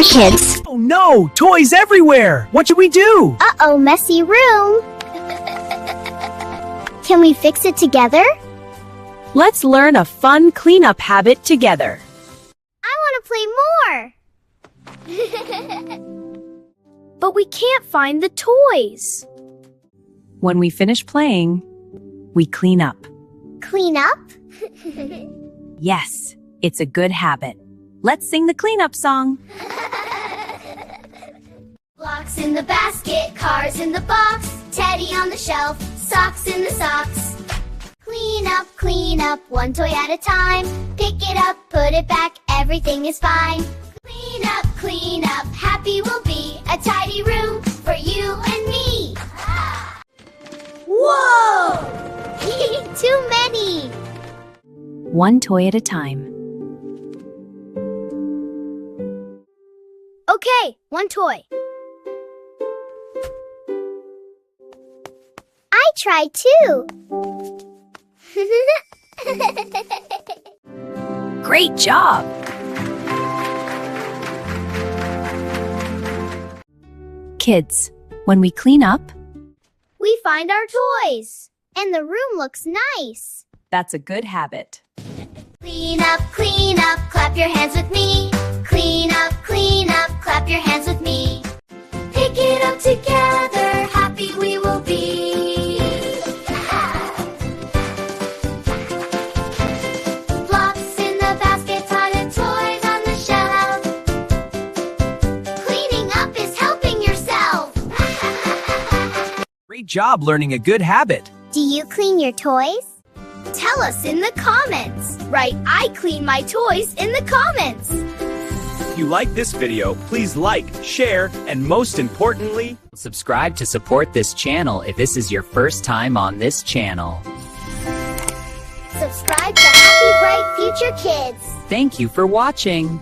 future kids. Oh no! Toys everywhere! What should we do? Uh-oh, messy room. Can we fix it together? Let's learn a fun cleanup habit together. I want to play more. But we can't find the toys. When we finish playing, we clean up. Clean up? Yes, it's a good habit. Let's sing the cleanup song. Blocks in the basket, cars in the box, teddy on the shelf, socks in the socks. Clean up, one toy at a time. Pick it up, put it back, everything is fine. Clean up, happy we'll be. A tidy room for you and me. Whoa! Too many. One toy at a time. Okay, one toy. I tried too. Great job! Kids, when we clean up, We find our toys. And the room looks nice. that's a good habit. Clean up, clap your hands with me. Clean up, clap your hands with me. Pick it up together, happy we will be. Blocks in the basket, tiny toys on the shelf. Cleaning up is helping yourself. Great job learning a good habit. Do you clean your toys? Tell us in the comments. Write, I clean my toys in the comments. If you like this video, please like, share, and most importantly, Subscribe to support this channel if this is your first time on this channel. Subscribe to Happy Bright Future Kids. Thank you for watching.